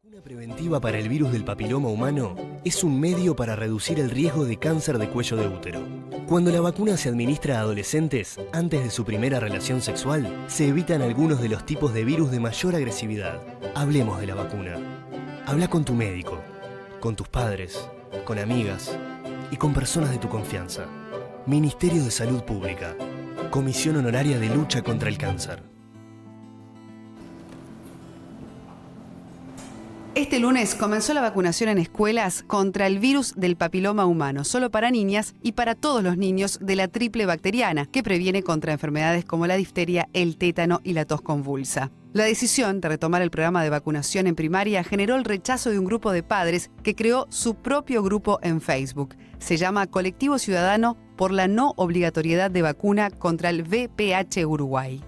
Una preventiva para el virus del papiloma humano es un medio para reducir el riesgo de cáncer de cuello de útero. Cuando la vacuna se administra a adolescentes antes de su primera relación sexual, se evitan algunos de los tipos de virus de mayor agresividad. Hablemos de la vacuna. Habla con tu médico, con tus padres, con amigas y con personas de tu confianza. Ministerio de Salud Pública. Comisión Honoraria de Lucha contra el Cáncer. Este lunes comenzó la vacunación en escuelas contra el virus del papiloma humano, solo para niñas y para todos los niños de la triple bacteriana, que previene contra enfermedades como la difteria, el tétano y la tos convulsa. La decisión de retomar el programa de vacunación en primaria generó el rechazo de un grupo de padres que creó su propio grupo en Facebook. Se llama Colectivo Ciudadano por la no obligatoriedad de vacuna contra el VPH Uruguay.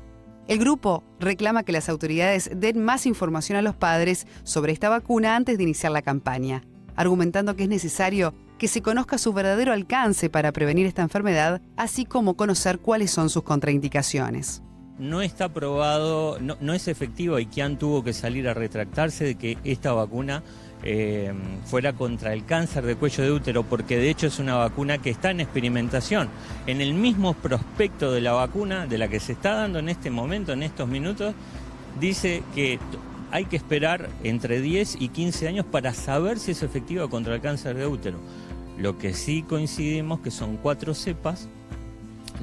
El grupo reclama que las autoridades den más información a los padres sobre esta vacuna antes de iniciar la campaña, argumentando que es necesario que se conozca su verdadero alcance para prevenir esta enfermedad, así como conocer cuáles son sus contraindicaciones. No está probado, no es efectivo, y Kian tuvo que salir a retractarse de que esta vacuna fuera contra el cáncer de cuello de útero, porque de hecho es una vacuna que está en experimentación. En el mismo prospecto de la vacuna, de la que se está dando en este momento, en estos minutos, dice que hay que esperar entre 10 y 15 años para saber si es efectiva contra el cáncer de útero. Lo que sí coincidimos que son 4 cepas,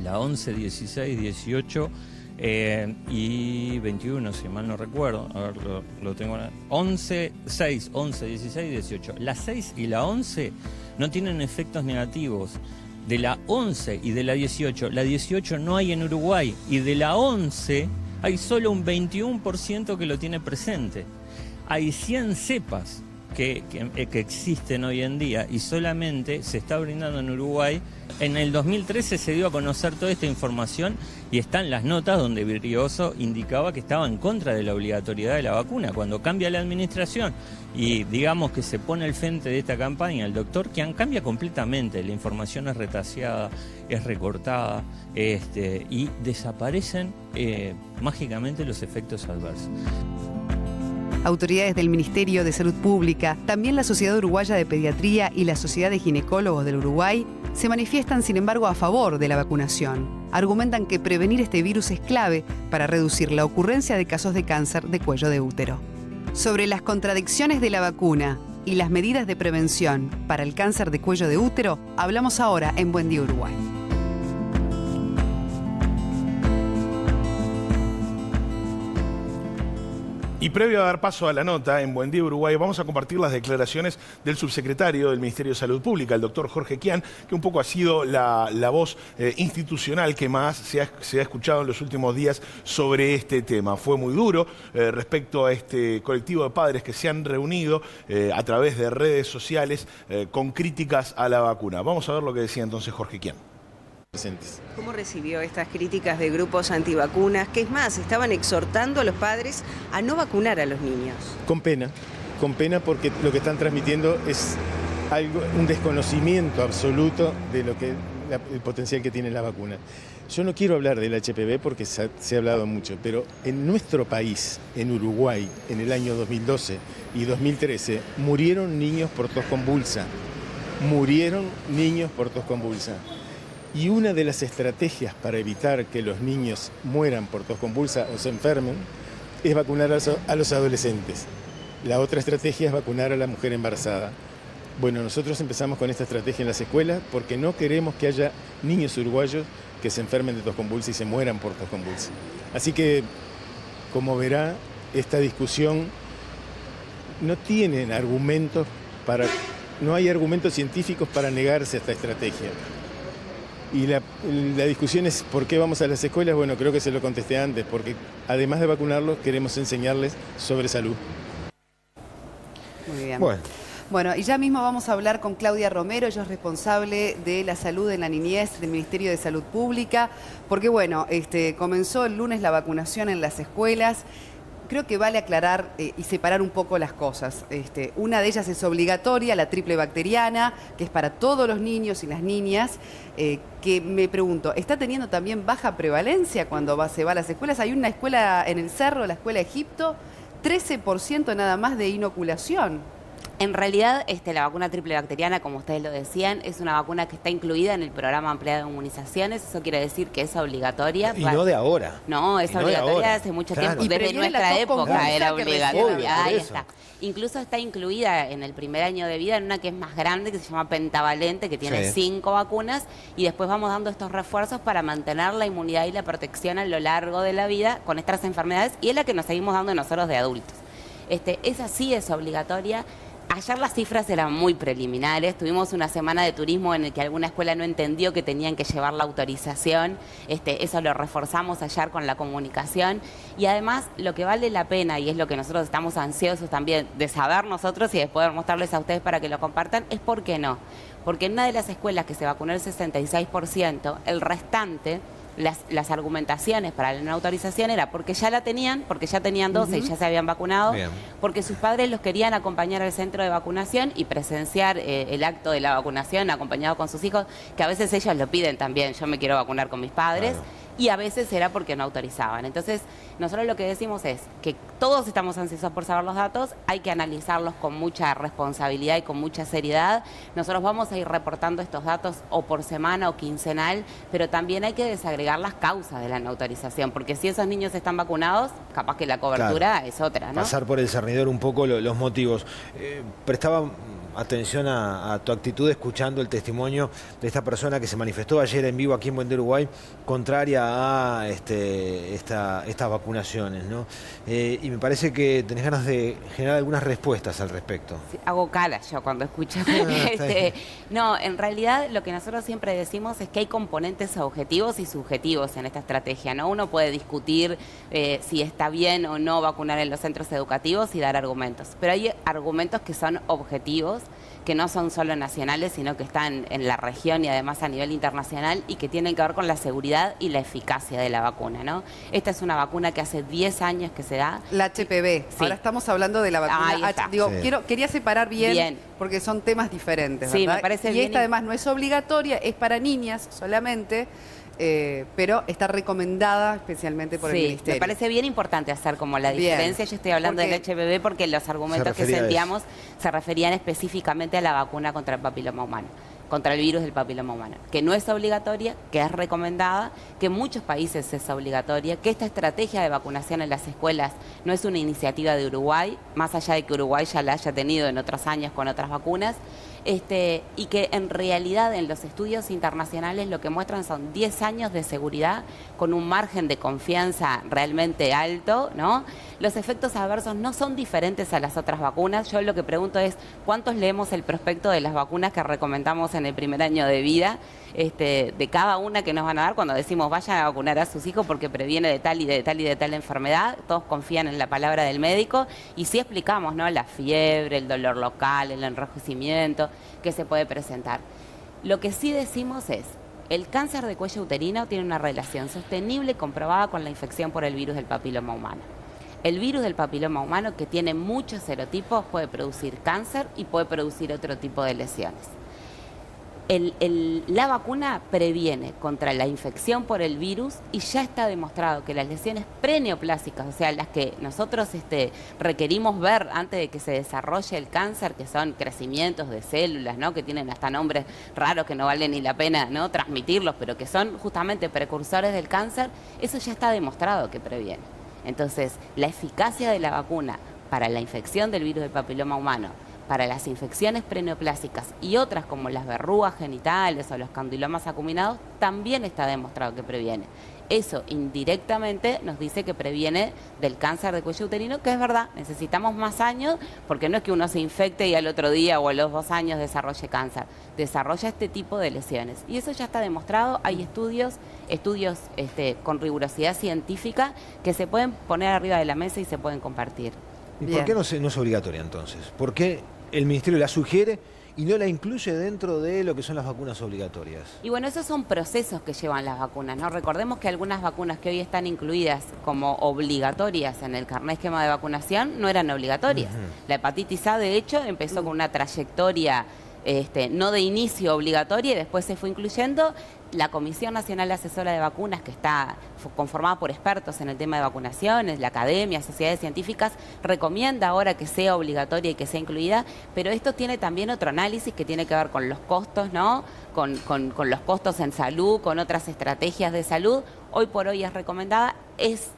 la 11, 16, 18... y 21, si mal no recuerdo. A ver, lo tengo. 11, 6, 11, 16, 18. La 6 y la 11 no tienen efectos negativos. De la 11 y de la 18, la 18 no hay en Uruguay. Y de la 11 hay solo un 21% que lo tiene presente. Hay 100 cepas que existen hoy en día y solamente se está brindando en Uruguay. En el 2013 se dio a conocer toda esta información y están las notas donde Brioso indicaba que estaba en contra de la obligatoriedad de la vacuna. Cuando cambia la administración y digamos que se pone al frente de esta campaña el doctor Kian, cambia completamente. La información es retaseada, es recortada y desaparecen mágicamente los efectos adversos. Autoridades del Ministerio de Salud Pública, también la Sociedad Uruguaya de Pediatría y la Sociedad de Ginecólogos del Uruguay se manifiestan, sin embargo, a favor de la vacunación. Argumentan que prevenir este virus es clave para reducir la ocurrencia de casos de cáncer de cuello de útero. Sobre las contradicciones de la vacuna y las medidas de prevención para el cáncer de cuello de útero, hablamos ahora en Buen Día Uruguay. Y previo a dar paso a la nota, en Buen Día Uruguay vamos a compartir las declaraciones del subsecretario del Ministerio de Salud Pública, el doctor Jorge Kian, que un poco ha sido la voz institucional que más se ha escuchado en los últimos días sobre este tema. Fue muy duro respecto a este colectivo de padres que se han reunido a través de redes sociales con críticas a la vacuna. Vamos a ver lo que decía entonces Jorge Kian. ¿Cómo recibió estas críticas de grupos antivacunas? Que es más, estaban exhortando a los padres a no vacunar a los niños. Con pena porque lo que están transmitiendo es un desconocimiento absoluto de lo que el potencial que tiene la vacuna. Yo no quiero hablar del HPV porque se ha hablado mucho, pero en nuestro país, en Uruguay, en el año 2012 y 2013, murieron niños por tos convulsa. Y una de las estrategias para evitar que los niños mueran por tos convulsa o se enfermen es vacunar a los adolescentes. La otra estrategia es vacunar a la mujer embarazada. Bueno, nosotros empezamos con esta estrategia en las escuelas porque no queremos que haya niños uruguayos que se enfermen de tos convulsa y se mueran por tos convulsa. Así que, como verá, esta discusión no tiene argumentos no hay argumentos científicos para negarse a esta estrategia. Y la discusión es ¿por qué vamos a las escuelas? Bueno, creo que se lo contesté antes, porque además de vacunarlos, queremos enseñarles sobre salud. Muy bien. Bueno, y ya mismo vamos a hablar con Claudia Romero, ella es responsable de la salud en la niñez del Ministerio de Salud Pública, porque bueno, comenzó el lunes la vacunación en las escuelas. Creo que vale aclarar y separar un poco las cosas. Una de ellas es obligatoria, la triple bacteriana, que es para todos los niños y las niñas, que me pregunto, ¿está teniendo también baja prevalencia cuando se va a las escuelas? Hay una escuela en el Cerro, la Escuela Egipto, 13% nada más de inoculación. En realidad, la vacuna triple bacteriana, como ustedes lo decían, es una vacuna que está incluida en el programa ampliado de inmunizaciones. Eso quiere decir que es obligatoria. Y no de ahora. No, es obligatoria de hace mucho tiempo. Y desde nuestra época era obligatoria. Ahí está. Incluso está incluida en el primer año de vida en una que es más grande, que se llama pentavalente, que tiene 5 vacunas. Y después vamos dando estos refuerzos para mantener la inmunidad y la protección a lo largo de la vida con estas enfermedades. Y es la que nos seguimos dando nosotros de adultos. Esa sí es obligatoria. Ayer las cifras eran muy preliminares, tuvimos una semana de turismo en el que alguna escuela no entendió que tenían que llevar la autorización, eso lo reforzamos ayer con la comunicación y además lo que vale la pena y es lo que nosotros estamos ansiosos también de saber nosotros y de poder mostrarles a ustedes para que lo compartan, es por qué no, porque en una de las escuelas que se vacunó el 66%, el restante... Las argumentaciones para la no autorización era porque ya la tenían, porque ya tenían 12 y ya se habían vacunado, porque sus padres los querían acompañar al centro de vacunación y presenciar el acto de la vacunación acompañado con sus hijos, que a veces ellos lo piden también, yo me quiero vacunar con mis padres. Y a veces era porque no autorizaban. Entonces, nosotros lo que decimos es que todos estamos ansiosos por saber los datos, hay que analizarlos con mucha responsabilidad y con mucha seriedad. Nosotros vamos a ir reportando estos datos o por semana o quincenal, pero también hay que desagregar las causas de la no autorización, porque si esos niños están vacunados, capaz que la cobertura es otra, ¿no? Pasar por el cernidor un poco los motivos. Prestaba atención a tu actitud escuchando el testimonio de esta persona que se manifestó ayer en vivo aquí en Buen Día Uruguay, contraria a estas vacunaciones, ¿no? Y me parece que tenés ganas de generar algunas respuestas al respecto. Sí, hago cara yo cuando escucho. No, en realidad lo que nosotros siempre decimos es que hay componentes objetivos y subjetivos en esta estrategia, ¿no? Uno puede discutir si está bien o no vacunar en los centros educativos y dar argumentos, pero hay argumentos que son objetivos, que no son solo nacionales, sino que están en la región y además a nivel internacional y que tienen que ver con la seguridad y la eficacia de la vacuna, ¿no? Esta es una vacuna que hace 10 años que se da. La HPV. Sí. Ahora estamos hablando de la vacuna H. Digo, quería separar bien, porque son temas diferentes, ¿verdad? Sí, me parece bien. Y esta además no es obligatoria, es para niñas solamente. Pero está recomendada especialmente por el Ministerio. Me parece bien importante hacer como la diferencia. Yo estoy hablando del HPV porque los argumentos que sentíamos se referían específicamente a la vacuna contra el papiloma humano, contra el virus del papiloma humano, que no es obligatoria, que es recomendada, que en muchos países es obligatoria, que esta estrategia de vacunación en las escuelas no es una iniciativa de Uruguay, más allá de que Uruguay ya la haya tenido en otros años con otras vacunas, y que en realidad en los estudios internacionales lo que muestran son 10 años de seguridad con un margen de confianza realmente alto, ¿no? Los efectos adversos no son diferentes a las otras vacunas. Yo lo que pregunto es, ¿cuántos leemos el prospecto de las vacunas que recomendamos en el primer año de vida? De cada una que nos van a dar cuando decimos vayan a vacunar a sus hijos porque previene de tal y de tal y de tal enfermedad, todos confían en la palabra del médico y sí explicamos, ¿no? La fiebre, el dolor local, el enrojecimiento que se puede presentar. Lo que sí decimos es, el cáncer de cuello uterino tiene una relación sostenible y comprobada con la infección por el virus del papiloma humano. El virus del papiloma humano, que tiene muchos serotipos, puede producir cáncer y puede producir otro tipo de lesiones. La vacuna previene contra la infección por el virus y ya está demostrado que las lesiones preneoplásicas, o sea, las que nosotros requerimos ver antes de que se desarrolle el cáncer, que son crecimientos de células, ¿no? Que tienen hasta nombres raros que no vale ni la pena, ¿no? Transmitirlos, pero que son justamente precursores del cáncer, eso ya está demostrado que previene. Entonces, la eficacia de la vacuna para la infección del virus del papiloma humano, para las infecciones preneoplásicas y otras como las verrugas genitales o los condilomas acuminados, también está demostrado que previene. Eso indirectamente nos dice que previene del cáncer de cuello uterino, que es verdad, necesitamos más años, porque no es que uno se infecte y al otro día o a los 2 años desarrolle cáncer, desarrolla este tipo de lesiones. Y eso ya está demostrado, hay estudios con rigurosidad científica que se pueden poner arriba de la mesa y se pueden compartir. ¿Y por qué no es obligatoria entonces? ¿Por qué el Ministerio la sugiere y no la incluye dentro de lo que son las vacunas obligatorias? Y bueno, esos son procesos que llevan las vacunas, ¿no? Recordemos que algunas vacunas que hoy están incluidas como obligatorias en el carnet esquema de vacunación no eran obligatorias. La hepatitis A, de hecho, empezó con una trayectoria no de inicio obligatoria y después se fue incluyendo. la Comisión Nacional Asesora de Vacunas, que está conformada por expertos en el tema de vacunaciones, la academia, sociedades científicas, recomienda ahora que sea obligatoria y que sea incluida, pero esto tiene también otro análisis que tiene que ver con los costos, ¿no? Con los costos en salud, con otras estrategias de salud. Hoy por hoy es recomendada.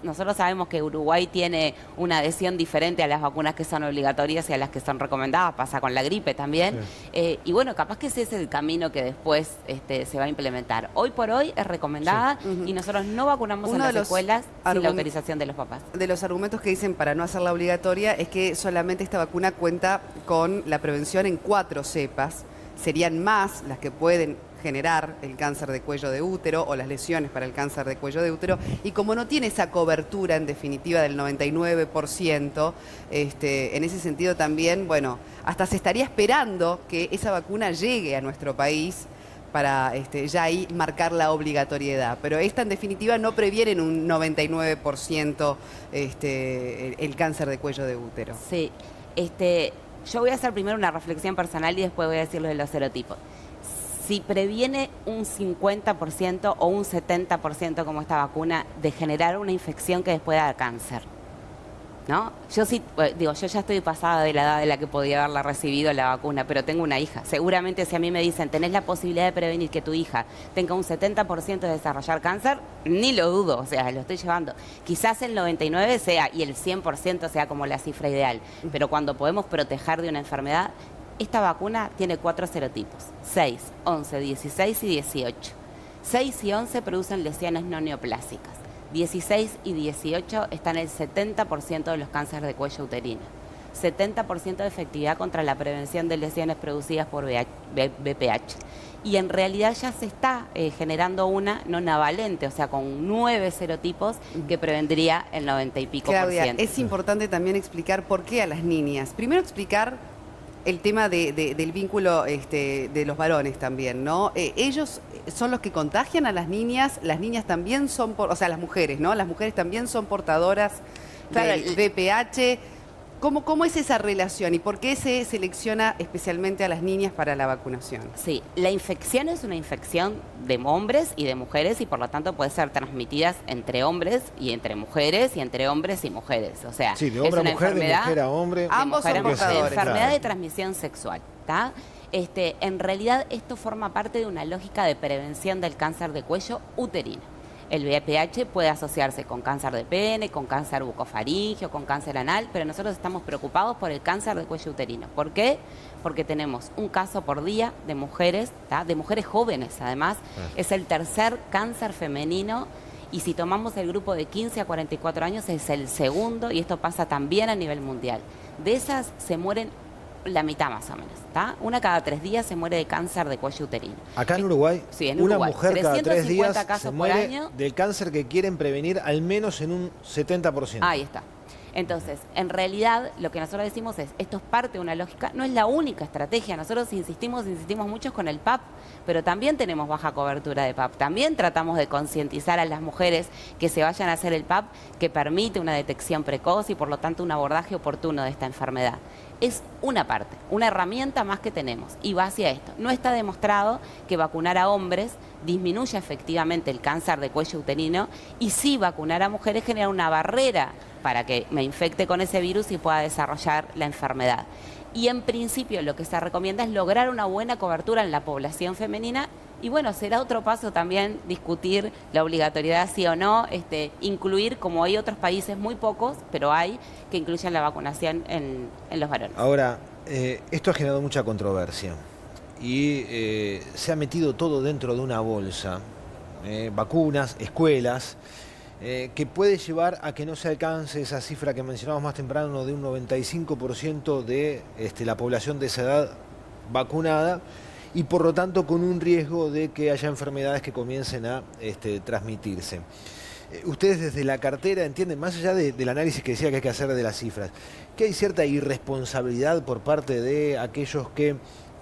Nosotros sabemos que Uruguay tiene una adhesión diferente a las vacunas que son obligatorias y a las que son recomendadas, pasa con la gripe también. Sí. Y bueno, capaz que ese es el camino que después se va a implementar. Hoy por hoy es recomendada y nosotros no vacunamos en las escuelas sin la autorización de los papás. De los argumentos que dicen para no hacerla obligatoria es que solamente esta vacuna cuenta con la prevención en 4 cepas. Serían más las que pueden generar el cáncer de cuello de útero o las lesiones para el cáncer de cuello de útero, y como no tiene esa cobertura en definitiva del 99%, en ese sentido también, bueno, hasta se estaría esperando que esa vacuna llegue a nuestro país para ya ahí marcar la obligatoriedad, pero esta en definitiva no previene en un 99% el cáncer de cuello de útero. Sí, yo voy a hacer primero una reflexión personal y después voy a decir lo de los serotipos. Si previene un 50% o un 70% como esta vacuna de generar una infección que después da cáncer, ¿no? Yo sí, yo ya estoy pasada de la edad de la que podía haberla recibido la vacuna, pero tengo una hija. Seguramente si a mí me dicen, tenés la posibilidad de prevenir que tu hija tenga un 70% de desarrollar cáncer, ni lo dudo, o sea, lo estoy llevando. Quizás el 99% sea y el 100% sea como la cifra ideal, pero cuando podemos proteger de una enfermedad, esta vacuna tiene 4 serotipos, 6, 11, 16 y 18. 6 y 11 producen lesiones no neoplásicas. 16 y 18 están en el 70% de los cánceres de cuello uterino. 70% de efectividad contra la prevención de lesiones producidas por BPH. Y en realidad ya se está generando una nonavalente, o sea, con 9 serotipos que prevendría el 90 y pico Claudia, por ciento. es importante también explicar por qué a las niñas. Primero explicar el tema del vínculo de los varones también, ¿no? Ellos son los que contagian a las niñas también son, o sea, las mujeres, ¿no? Las mujeres también son portadoras del VPH. ¿Cómo es esa relación y por qué se selecciona especialmente a las niñas para la vacunación? Sí, la infección es una infección de hombres y de mujeres y por lo tanto puede ser transmitida entre hombres y entre mujeres y entre hombres y mujeres. O sea, sí, de hombre a mujer, de mujer a hombre. Ambos son portadores. Enfermedad de transmisión sexual, ¿está? En realidad esto forma parte de una lógica de prevención del cáncer de cuello uterino. El VPH puede asociarse con cáncer de pene, con cáncer bucofaríngeo, con cáncer anal, pero nosotros estamos preocupados por el cáncer de cuello uterino. ¿Por qué? Porque tenemos un caso por día de mujeres, de mujeres jóvenes además. Es el tercer cáncer femenino y si tomamos el grupo de 15 a 44 años es el segundo y esto pasa también a nivel mundial. De esas se mueren la mitad más o menos, ¿está? Una cada 3 días se muere de cáncer de cuello uterino. Acá en Uruguay, sí, en una Uruguay, mujer cada 3 días casos se muere por año del cáncer que quieren prevenir al menos en un 70%. Ahí está. Entonces, en realidad, lo que nosotros decimos es, esto es parte de una lógica, no es la única estrategia. Nosotros insistimos mucho con el PAP, pero también tenemos baja cobertura de PAP. También tratamos de concientizar a las mujeres que se vayan a hacer el PAP, que permite una detección precoz y, por lo tanto, un abordaje oportuno de esta enfermedad. Es una parte, una herramienta más que tenemos y va hacia esto. No está demostrado que vacunar a hombres disminuya efectivamente el cáncer de cuello uterino y sí vacunar a mujeres genera una barrera para que me infecte con ese virus y pueda desarrollar la enfermedad. Y en principio lo que se recomienda es lograr una buena cobertura en la población femenina y bueno, será otro paso también discutir la obligatoriedad sí o no, incluir, como hay otros países, muy pocos, pero hay, que incluyan la vacunación en los varones. Ahora, esto ha generado mucha controversia y se ha metido todo dentro de una bolsa, vacunas, escuelas, que puede llevar a que no se alcance esa cifra que mencionábamos más temprano de un 95% de la población de esa edad vacunada y por lo tanto con un riesgo de que haya enfermedades que comiencen a transmitirse. Ustedes desde la cartera entienden, más allá del análisis que decía que hay que hacer de las cifras, que hay cierta irresponsabilidad por parte de aquellos que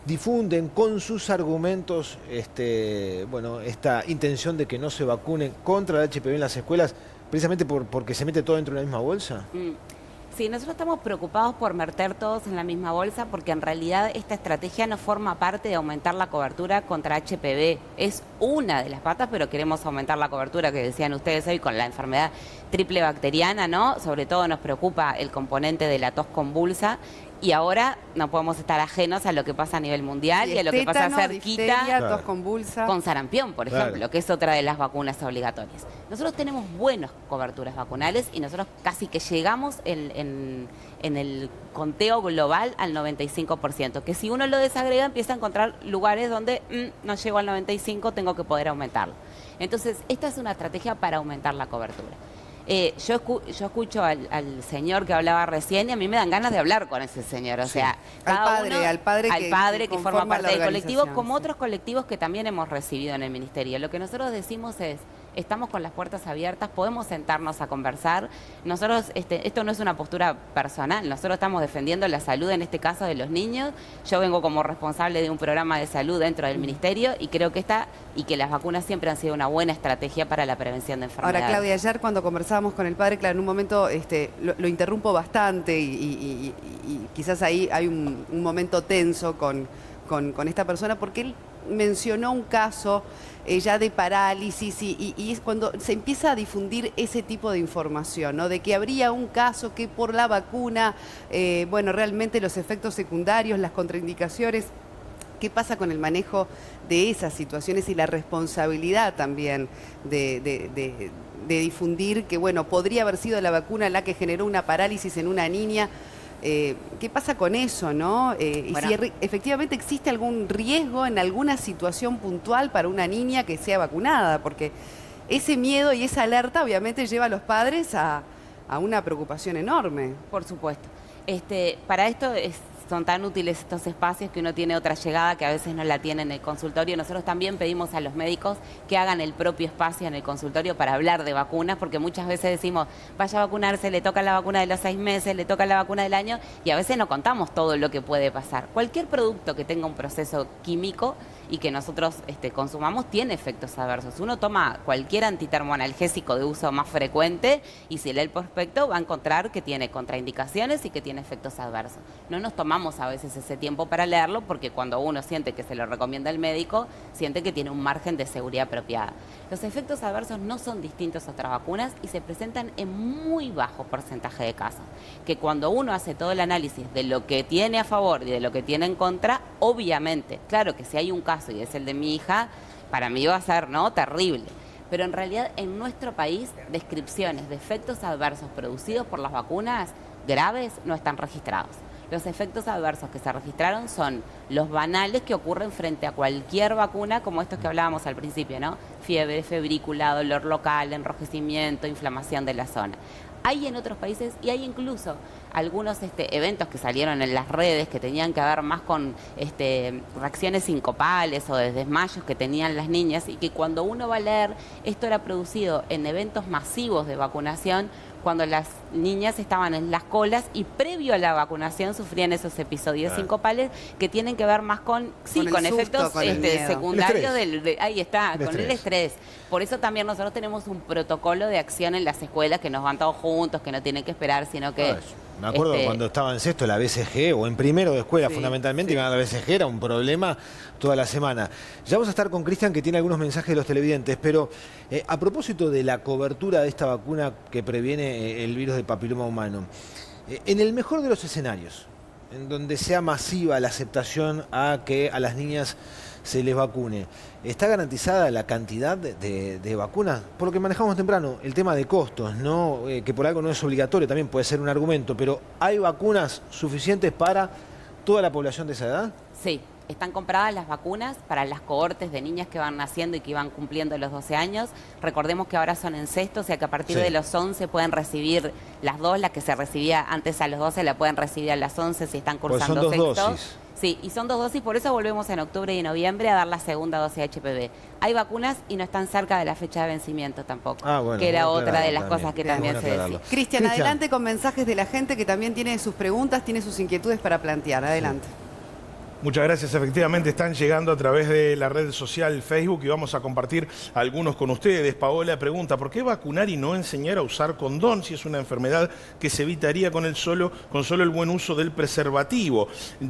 difunden con sus argumentos esta intención de que no se vacunen contra el HPV en las escuelas, precisamente porque se mete todo dentro de la misma bolsa. Sí, nosotros estamos preocupados por meter todos en la misma bolsa porque en realidad esta estrategia no forma parte de aumentar la cobertura contra HPV. Es una de las patas, pero queremos aumentar la cobertura que decían ustedes hoy con la enfermedad triple bacteriana, ¿no? Sobre todo nos preocupa el componente de la tos convulsa. Y ahora no podemos estar ajenos a lo que pasa a nivel mundial y a lo que pasa cerquita tos convulsa. con sarampión, por ejemplo, que es otra de las vacunas obligatorias. Nosotros tenemos buenas coberturas vacunales y nosotros casi que llegamos en el conteo global al 95%, que si uno lo desagrega empieza a encontrar lugares donde no llego al 95%, tengo que poder aumentarlo. Entonces, esta es una estrategia para aumentar la cobertura. Yo escucho al señor que hablaba recién y a mí me dan ganas de hablar con ese señor. O sea, al padre que forma parte del colectivo, como otros colectivos que también hemos recibido en el Ministerio. Lo que nosotros decimos es, estamos con las puertas abiertas, podemos sentarnos a conversar. Nosotros, esto no es una postura personal, nosotros estamos defendiendo la salud, en este caso de los niños. Yo vengo como responsable de un programa de salud dentro del Ministerio y creo que las vacunas siempre han sido una buena estrategia para la prevención de enfermedades. Ahora, Claudia, ayer cuando conversábamos con el padre, claro, en un momento lo interrumpo bastante y quizás ahí hay un momento tenso con esta persona, porque él mencionó un caso ya de parálisis y es cuando se empieza a difundir ese tipo de información, ¿no? De que habría un caso que por la vacuna, realmente los efectos secundarios, las contraindicaciones. ¿Qué pasa con el manejo de esas situaciones y la responsabilidad también de difundir que, podría haber sido la vacuna la que generó una parálisis en una niña? ¿Qué pasa con eso, no? Y si efectivamente existe algún riesgo en alguna situación puntual para una niña que sea vacunada, porque ese miedo y esa alerta obviamente lleva a los padres a una preocupación enorme. Por supuesto. Para esto son tan útiles estos espacios que uno tiene otra llegada que a veces no la tiene en el consultorio. Nosotros también pedimos a los médicos que hagan el propio espacio en el consultorio para hablar de vacunas, porque muchas veces decimos, vaya a vacunarse, le toca la vacuna de los 6 meses, le toca la vacuna del año, y a veces no contamos todo lo que puede pasar. Cualquier producto que tenga un proceso químico y que nosotros consumamos tiene efectos adversos. Uno toma cualquier antitermoanalgésico de uso más frecuente y si lee el prospecto va a encontrar que tiene contraindicaciones y que tiene efectos adversos. No nos tomamos a veces ese tiempo para leerlo porque cuando uno siente que se lo recomienda el médico, siente que tiene un margen de seguridad apropiada. Los efectos adversos no son distintos a otras vacunas y se presentan en muy bajo porcentaje de casos. Que cuando uno hace todo el análisis de lo que tiene a favor y de lo que tiene en contra, obviamente, claro que si hay un caso y es el de mi hija, para mí va a ser, ¿no?, terrible. Pero en realidad en nuestro país, descripciones de efectos adversos producidos por las vacunas graves no están registrados. Los efectos adversos que se registraron son los banales que ocurren frente a cualquier vacuna, como estos que hablábamos al principio, ¿no? Fiebre, febrícula, dolor local, enrojecimiento, inflamación de la zona. Hay en otros países y hay incluso algunos eventos que salieron en las redes que tenían que ver más con reacciones sincopales o de desmayos que tenían las niñas y que cuando uno va a leer, esto era producido en eventos masivos de vacunación cuando las niñas estaban en las colas y previo a la vacunación sufrían esos episodios sincopales que tienen que ver más con efectos secundarios ahí está, con el estrés. Por eso también nosotros tenemos un protocolo de acción en las escuelas que nos van todos juntos, que no tienen que esperar, sino que... Me acuerdo cuando estaba en sexto la BCG o en primero de escuela fundamentalmente, iban a la BCG, era un problema toda la semana. Ya vamos a estar con Cristian que tiene algunos mensajes de los televidentes, pero a propósito de la cobertura de esta vacuna que previene el virus del papiloma humano, en el mejor de los escenarios, en donde sea masiva la aceptación a que a las niñas se les vacune, ¿está garantizada la cantidad de vacunas? Por lo que manejamos temprano, el tema de costos, ¿no? Que por algo no es obligatorio, también puede ser un argumento, pero ¿hay vacunas suficientes para toda la población de esa edad? Sí, están compradas las vacunas para las cohortes de niñas que van naciendo y que van cumpliendo los 12 años. Recordemos que ahora son en sexto, o sea que a partir de los 11 pueden recibir las dos, la que se recibía antes a los 12 la pueden recibir a las 11 si están cursando pues son dos sexto. Dosis. Sí, y son 2 dosis, por eso volvemos en octubre y noviembre a dar la segunda dosis de HPV. Hay vacunas y no están cerca de la fecha de vencimiento tampoco, que era otra de las cosas que también se decía. Cristian, adelante con mensajes de la gente que también tiene sus preguntas, tiene sus inquietudes para plantear. Adelante. Muchas gracias. Efectivamente están llegando a través de la red social Facebook y vamos a compartir algunos con ustedes. Paola pregunta, ¿por qué vacunar y no enseñar a usar condón si es una enfermedad que se evitaría con solo el buen uso del preservativo?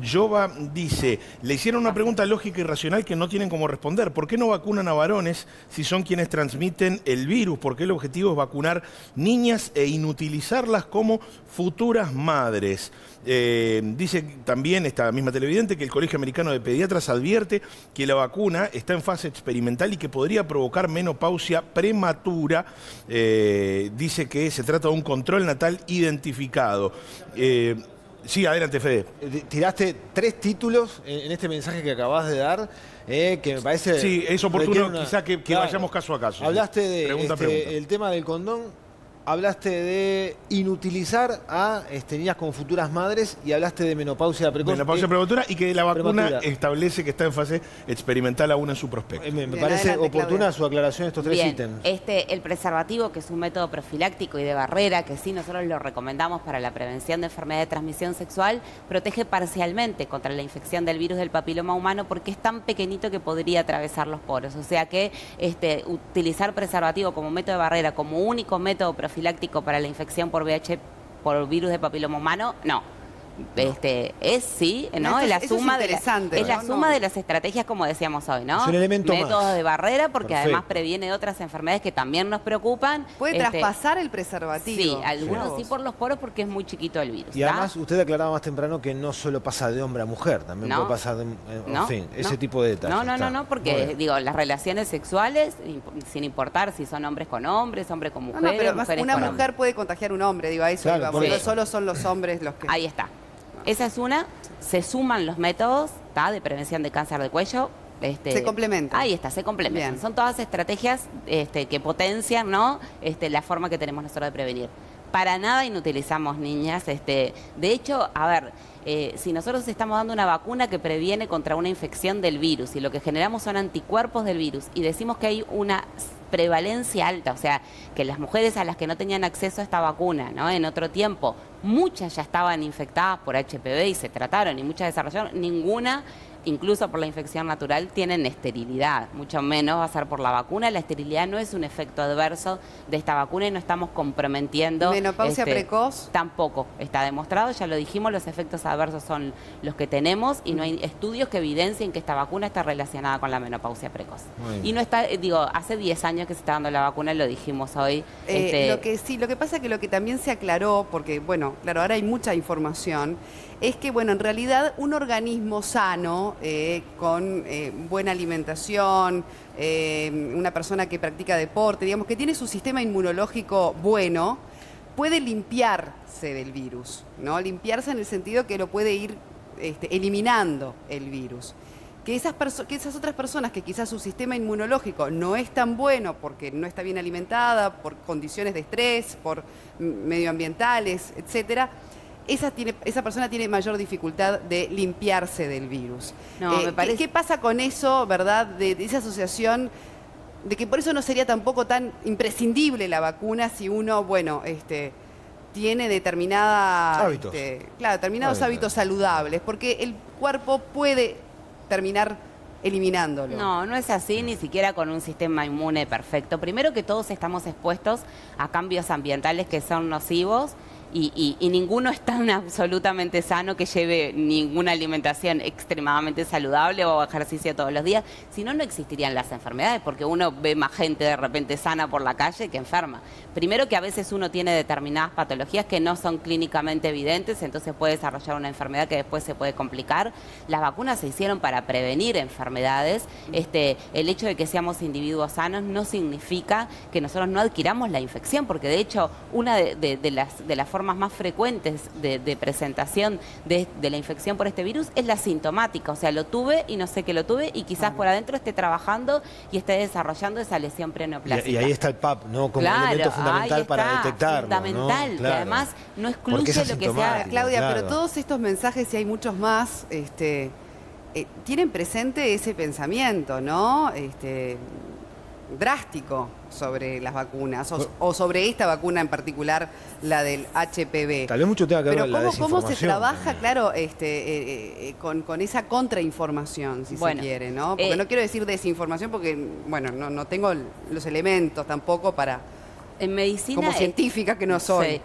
Jova dice, le hicieron una pregunta lógica y racional que no tienen cómo responder. ¿Por qué no vacunan a varones si son quienes transmiten el virus? ¿Por qué el objetivo es vacunar niñas e inutilizarlas como futuras madres? Dice también esta misma televidente que el Colegio Americano de Pediatras advierte que la vacuna está en fase experimental y que podría provocar menopausia prematura. Dice que se trata de un control natal identificado. Sí, adelante, Fede. Tiraste 3 títulos en este mensaje que acabas de dar, que me parece... Sí, es oportuno quizá que vayamos caso a caso. Hablaste de pregunta. El tema del condón. Hablaste de inutilizar a niñas como futuras madres y hablaste de menopausia precoz. Menopausia prematura y que la vacuna establece que está en fase experimental aún en su prospecto. Me parece adelante, oportuna Claudia. Su aclaración de estos 3 ítems. El preservativo, que es un método profiláctico y de barrera, que sí nosotros lo recomendamos para la prevención de enfermedades de transmisión sexual, protege parcialmente contra la infección del virus del papiloma humano porque es tan pequeñito que podría atravesar los poros. O sea que utilizar preservativo como método de barrera, como único método profiláctico para la infección por VIH, por virus de papiloma humano, no. Es sí, ¿no? Es la suma de las estrategias, como decíamos hoy, ¿no? Es un elemento métodos más. De barrera, porque Perfecto. además previene otras enfermedades que también nos preocupan. Puede traspasar el preservativo. Sí, algunos sí por los poros porque es muy chiquito el virus. Y además usted aclaraba más temprano que no solo pasa de hombre a mujer, también puede pasar de, ese tipo de detalles. No, porque digo, las relaciones sexuales, sin importar si son hombres con mujeres, mujeres pero una mujer hombres. puede contagiar a un hombre, digo, a eso Claro, íbamos. No solo son los hombres los que... Ahí está. Esa es una. Se suman los métodos de prevención de cáncer de cuello. Se complementan. Ahí está, se complementan. Bien. Son todas estrategias que potencian, ¿no? La forma que tenemos nosotros de prevenir. Para nada inutilizamos niñas. De hecho, a ver, si nosotros estamos dando una vacuna que previene contra una infección del virus y lo que generamos son anticuerpos del virus y decimos que hay una prevalencia alta, o sea, que las mujeres a las que no tenían acceso a esta vacuna, ¿no? En otro tiempo, muchas ya estaban infectadas por HPV y se trataron y muchas desarrollaron, ninguna, incluso por la infección natural, tienen esterilidad, mucho menos va a ser por la vacuna. La esterilidad no es un efecto adverso de esta vacuna y no estamos comprometiendo. ¿Menopausia precoz? Tampoco está demostrado, ya lo dijimos, los efectos adversos son los que tenemos y no hay estudios que evidencien que esta vacuna está relacionada con la menopausia precoz. Y no está, hace 10 años que se está dando la vacuna, lo dijimos hoy. Lo que pasa es que lo que también se aclaró, porque bueno, claro, ahora hay mucha información, es que bueno, en realidad un organismo sano, con buena alimentación, una persona que practica deporte, digamos, que tiene su sistema inmunológico bueno, puede limpiarse del virus, ¿no? Limpiarse en el sentido que lo puede ir eliminando el virus. Que esas otras personas que quizás su sistema inmunológico no es tan bueno porque no está bien alimentada, por condiciones de estrés, por medioambientales, etcétera, esa persona tiene mayor dificultad de limpiarse del virus. Me parece... ¿Qué pasa con eso, verdad, de esa asociación, de que por eso no sería tampoco tan imprescindible la vacuna si uno, tiene determinados hábitos saludables? Porque el cuerpo puede terminar eliminándolo. No es así, ni siquiera con un sistema inmune perfecto. Primero que todos estamos expuestos a cambios ambientales que son nocivos y ninguno es tan absolutamente sano que lleve ninguna alimentación extremadamente saludable o ejercicio todos los días. Si no, no existirían las enfermedades, porque uno ve más gente de repente sana por la calle que enferma. Primero que a veces uno tiene determinadas patologías que no son clínicamente evidentes, entonces puede desarrollar una enfermedad que después se puede complicar. Las vacunas se hicieron para prevenir enfermedades. El hecho de que seamos individuos sanos no significa que nosotros no adquiramos la infección, porque de hecho una de las formas más frecuentes de presentación de la infección por este virus es la sintomática, o sea, lo tuve y no sé que lo tuve y quizás por adentro esté trabajando y esté desarrollando esa lesión preneoplástica. Y ahí está el PAP, ¿no? Como elemento fundamental para detectarlo, fundamental, ¿no? que además no excluye lo que sea. Claudia, pero todos estos mensajes, y hay muchos más, tienen presente ese pensamiento, ¿no? drástico sobre las vacunas o sobre esta vacuna en particular, la del HPV. Tal vez mucho tenga que ver con la desinformación. ¿Cómo se trabaja, claro, con esa contrainformación, si se quiere, ¿no? Porque no quiero decir desinformación porque, bueno, no tengo los elementos tampoco para... En medicina... Como científica que no soy.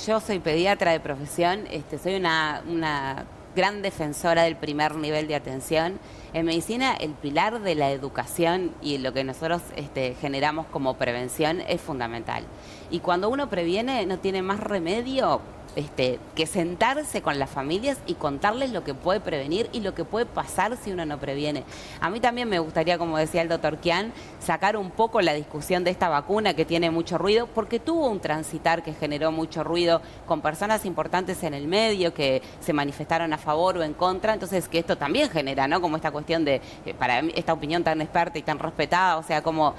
Yo soy pediatra de profesión, soy una gran defensora del primer nivel de atención. En medicina, el pilar de la educación y lo que nosotros generamos como prevención es fundamental. Y cuando uno previene, no tiene más remedio que sentarse con las familias y contarles lo que puede prevenir y lo que puede pasar si uno no previene. A mí también me gustaría, como decía el doctor Kian, sacar un poco la discusión de esta vacuna que tiene mucho ruido, porque tuvo un transitar que generó mucho ruido con personas importantes en el medio que se manifestaron a favor o en contra, entonces que esto también genera, ¿no? Como esta cuestión de, para mí, esta opinión tan experta y tan respetada, o sea, como...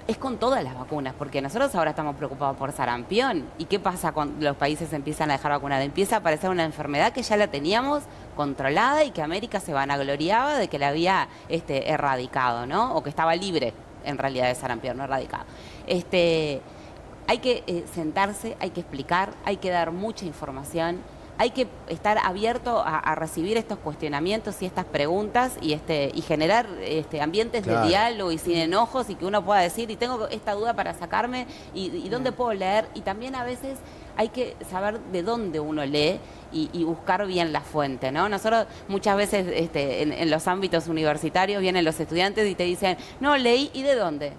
Es con todas las vacunas, porque nosotros ahora estamos preocupados por sarampión. ¿Y qué pasa cuando los países empiezan a dejar vacunar? Empieza a aparecer una enfermedad que ya la teníamos controlada y que América se vanagloriaba de que la había erradicado, ¿no? O que estaba libre, en realidad, de sarampión, no erradicado. Hay que sentarse, hay que explicar, hay que dar mucha información. Hay que estar abierto a recibir estos cuestionamientos y estas preguntas y generar ambientes de diálogo y sin enojos y que uno pueda decir, y tengo esta duda para sacarme, y dónde puedo leer. Y también a veces hay que saber de dónde uno lee y buscar bien la fuente, ¿no? Nosotros muchas veces en los ámbitos universitarios vienen los estudiantes y te dicen, no, leí, ¿y de dónde?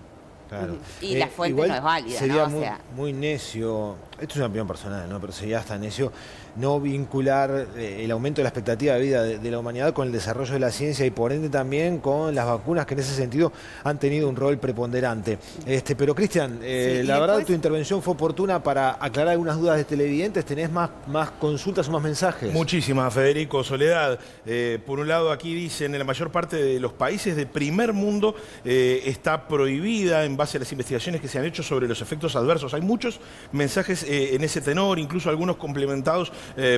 Claro. Y la fuente no es válida, sería ¿no? muy necio, esto es una opinión personal, ¿no? Pero sería hasta necio no vincular el aumento de la expectativa de vida de la humanidad con el desarrollo de la ciencia y por ende también con las vacunas que en ese sentido han tenido un rol preponderante. Pero Cristian, la verdad tu intervención fue oportuna para aclarar algunas dudas de televidentes. ¿Tenés más consultas o más mensajes? Muchísimas, Federico. Soledad, por un lado aquí dicen, en la mayor parte de los países de primer mundo está prohibida en base a las investigaciones que se han hecho sobre los efectos adversos. Hay muchos mensajes en ese tenor, incluso algunos complementados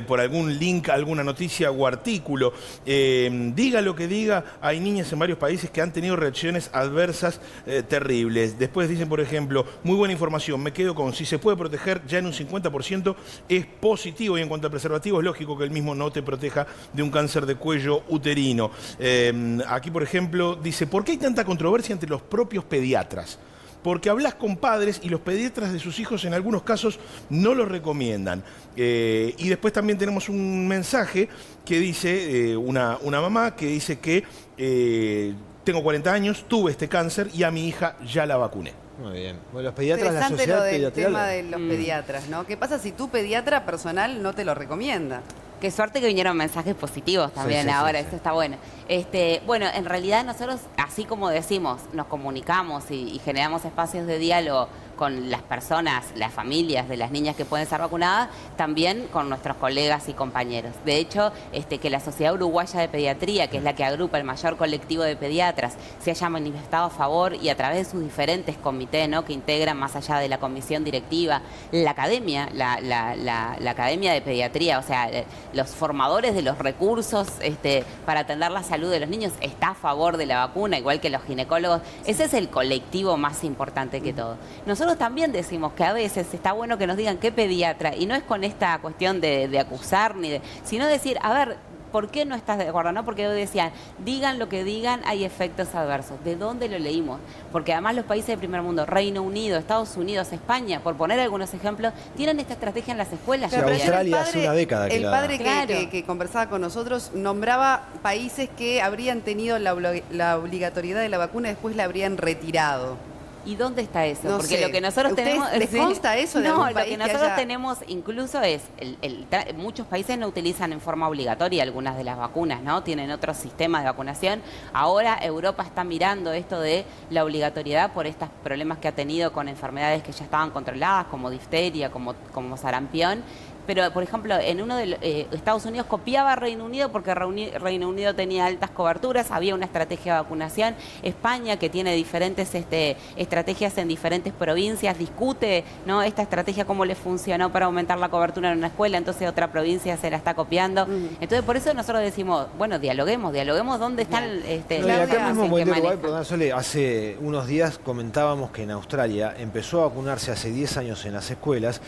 por algún link, alguna noticia o artículo. Diga lo que diga, hay niñas en varios países que han tenido reacciones adversas terribles. Después dicen, por ejemplo, muy buena información, me quedo con si se puede proteger ya en un 50% es positivo, y en cuanto al preservativo es lógico que el mismo no te proteja de un cáncer de cuello uterino. Aquí, por ejemplo, dice, ¿por qué hay tanta controversia entre los propios pediatras? Porque hablas con padres y los pediatras de sus hijos en algunos casos no lo recomiendan. Y después también tenemos un mensaje que dice, una mamá que dice que tengo 40 años, tuve este cáncer y a mi hija ya la vacuné. Muy bien. Bueno, los pediatras, la interesante sociedad lo del pediatrial. tema de los pediatras, ¿no? ¿Qué pasa si tu pediatra personal no te lo recomienda? Qué suerte que vinieron mensajes positivos también ahora, esto está bueno. Bueno, en realidad nosotros, así como decimos, nos comunicamos y generamos espacios de diálogo con las personas, las familias de las niñas que pueden ser vacunadas, también con nuestros colegas y compañeros. De hecho, que la Sociedad Uruguaya de Pediatría, que es la que agrupa el mayor colectivo de pediatras, se haya manifestado a favor y a través de sus diferentes comités, ¿no?, que integran más allá de la comisión directiva, la academia, la academia de pediatría, o sea, los formadores de los recursos para atender la salud de los niños, está a favor de la vacuna, igual que los ginecólogos. Ese es el colectivo más importante que todo. Nosotros también decimos que a veces está bueno que nos digan qué pediatra, y no es con esta cuestión de acusar, sino decir, a ver, ¿por qué no estás de acuerdo? ¿No? Porque decían, digan lo que digan, hay efectos adversos. ¿De dónde lo leímos? Porque además los países del primer mundo, Reino Unido, Estados Unidos, España, por poner algunos ejemplos, tienen esta estrategia en las escuelas. Sí, Australia hace una década que el padre que conversaba con nosotros nombraba países que habrían tenido la obligatoriedad de la vacuna y después la habrían retirado. ¿Y dónde está eso? No Porque sé. lo que nosotros tenemos... ¿Les consta eso de No, algún lo país que nosotros haya... tenemos incluso es... muchos países no utilizan en forma obligatoria algunas de las vacunas, ¿no? Tienen otros sistemas de vacunación. Ahora Europa está mirando esto de la obligatoriedad por estos problemas que ha tenido con enfermedades que ya estaban controladas, como difteria, como sarampión. pero por ejemplo, en uno de Estados Unidos copiaba a Reino Unido porque Reino Unido tenía altas coberturas, había una estrategia de vacunación. España, que tiene diferentes estrategias en diferentes provincias, discute, ¿no?, esta estrategia cómo le funcionó para aumentar la cobertura en una escuela, entonces otra provincia se la está copiando. Entonces por eso nosotros decimos, bueno, dialoguemos dónde están y acá mismo en Buen Día Uruguay, perdón, Sole, hace unos días comentábamos que en Australia empezó a vacunarse hace 10 años en las escuelas,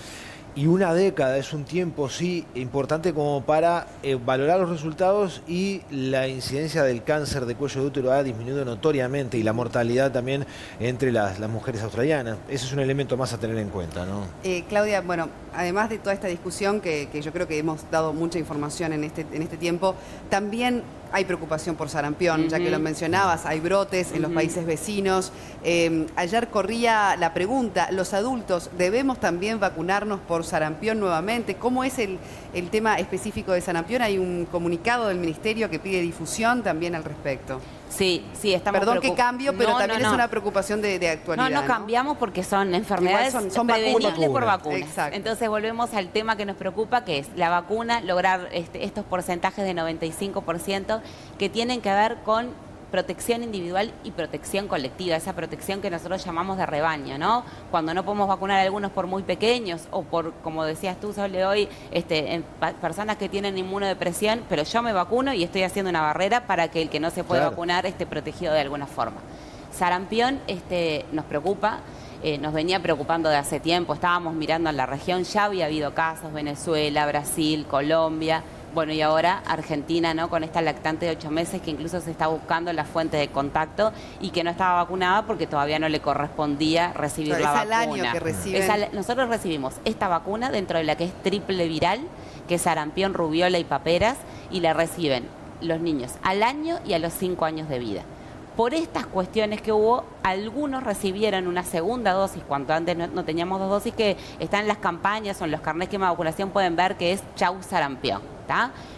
y una década es un tiempo, sí, importante como para valorar los resultados, y la incidencia del cáncer de cuello de útero ha disminuido notoriamente, y la mortalidad también entre las mujeres australianas. Ese es un elemento más a tener en cuenta, ¿no? Claudia, bueno, además de toda esta discusión que yo creo que hemos dado mucha información en este tiempo, también hay preocupación por sarampión, ya que lo mencionabas, hay brotes en los países vecinos. Ayer corría la pregunta, ¿los adultos debemos también vacunarnos por sarampión nuevamente? ¿Cómo es el tema específico de sarampión? Hay un comunicado del Ministerio que pide difusión también al respecto. Sí, estamos Perdón que cambio, pero también es una preocupación de actualidad. No cambiamos porque son enfermedades son prevenibles por vacunas. Exacto. Entonces volvemos al tema que nos preocupa, que es la vacuna, lograr estos porcentajes de 95% que tienen que ver con protección individual y protección colectiva, esa protección que nosotros llamamos de rebaño, ¿no? Cuando no podemos vacunar a algunos por muy pequeños o por, como decías tú, Sole, hoy, personas que tienen inmunodepresión, pero yo me vacuno y estoy haciendo una barrera para que el que no se puede vacunar esté protegido de alguna forma. Sarampión nos preocupa. Nos venía preocupando de hace tiempo, estábamos mirando en la región, ya había habido casos, Venezuela, Brasil, Colombia, bueno, y ahora Argentina, ¿no?, con esta lactante de 8 meses que incluso se está buscando la fuente de contacto y que no estaba vacunada porque todavía no le correspondía recibir la vacuna. Es al año que reciben. Nosotros recibimos esta vacuna dentro de la que es triple viral, que es sarampión, rubiola y paperas, y la reciben los niños al año y a los 5 años de vida. Por estas cuestiones que hubo, algunos recibieron una segunda dosis, cuando antes no teníamos 2 dosis, que están en las campañas o en los carnets de vacunación, pueden ver que es chau sarampión.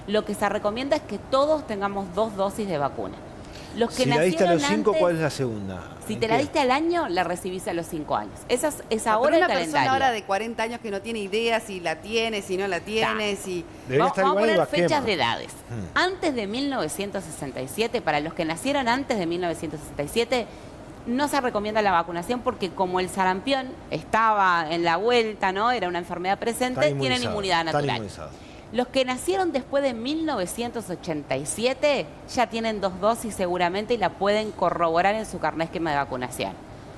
Lo que se recomienda es que todos tengamos 2 dosis de vacuna. Los que si la diste a los 5, antes, ¿cuál es la segunda? Si te la diste al año, la recibís a los 5 años. Esa es ahora el calendario. Una persona ahora de 40 años que no tiene idea si la tiene, si no la tiene, si... Vamos a poner fechas de edades. Antes de 1967, para los que nacieron antes de 1967, no se recomienda la vacunación porque como el sarampión estaba en la vuelta, ¿no?, era una enfermedad presente, tienen inmunidad natural. Los que nacieron después de 1987 ya tienen 2 dosis seguramente y la pueden corroborar en su carnet esquema de vacunación.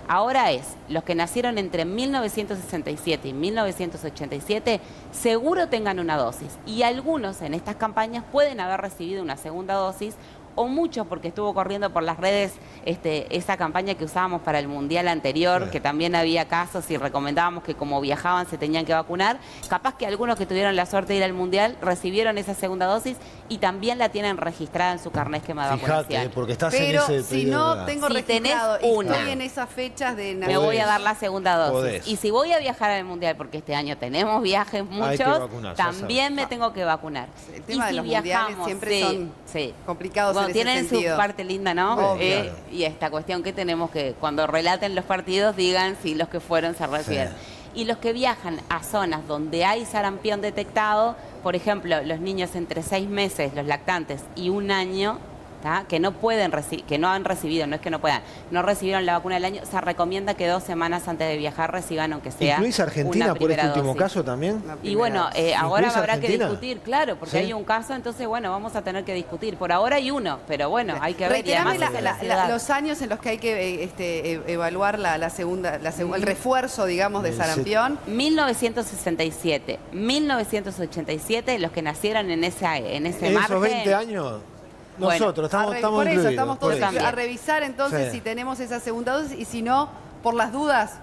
Ahora los que nacieron entre 1967 y 1987 seguro tengan una dosis. Y algunos en estas campañas pueden haber recibido una segunda dosis, o muchos porque estuvo corriendo por las redes esa campaña que usábamos para el Mundial anterior, que también había casos y recomendábamos que como viajaban se tenían que vacunar. Capaz que algunos que tuvieron la suerte de ir al Mundial recibieron esa segunda dosis y también la tienen registrada en su carnet esquema de vacunación. Fíjate, porque estás pero en ese si no tengo registrado y una, estoy en esas fechas de me voy a dar la segunda dosis. Podés. Y si voy a viajar al Mundial, porque este año tenemos viajes muchos, también me tengo que vacunar. El tema de los mundiales siempre son complicados. Bueno, tienen su parte linda, ¿no? Y esta cuestión que tenemos que, cuando relaten los partidos, digan si los que fueron se refieren. Y los que viajan a zonas donde hay sarampión detectado, por ejemplo, los niños entre 6 meses, los lactantes, y 1 año, que no pueden que no han recibido, no es que no puedan, no recibieron la vacuna del año, se recomienda que 2 semanas antes de viajar reciban, aunque sea ¿incluís Argentina una por este dosis. último caso también? Y bueno, ahora habrá que Argentina? discutir, claro, porque hay un caso, entonces bueno, vamos a tener que discutir. Por ahora hay uno, pero bueno, hay que ver. Reiterame los años en los que hay que evaluar el refuerzo, digamos, de sarampión. 1967, 1987, los que nacieron en ese margen. Esos 20 años... Nosotros estamos por eso, incluidos. estamos todos a revisar entonces si tenemos esa segunda dosis y si no, por las dudas,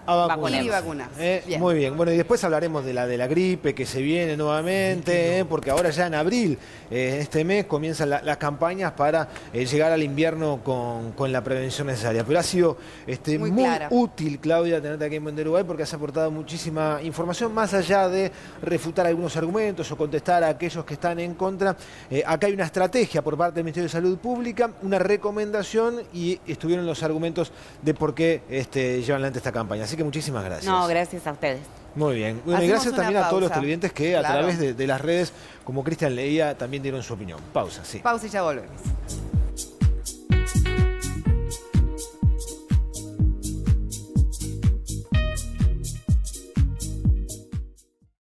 ir y vacunar. Muy bien. Bueno, y después hablaremos de la gripe que se viene nuevamente, porque ahora ya en abril, este mes, comienzan las campañas para llegar al invierno con la prevención necesaria. Pero ha sido muy útil, Claudia, tenerte aquí en Buen Día Uruguay, porque has aportado muchísima información, más allá de refutar algunos argumentos o contestar a aquellos que están en contra. Acá hay una estrategia por parte del Ministerio de Salud Pública, una recomendación, y estuvieron los argumentos de por qué llevan adelante esta campaña. Así que muchísimas gracias. No, gracias a ustedes. Muy bien. Bueno, y gracias también a todos los televidentes que a través de las redes, como Cristian leía, también dieron su opinión. Pausa, sí. Pausa y ya volvemos.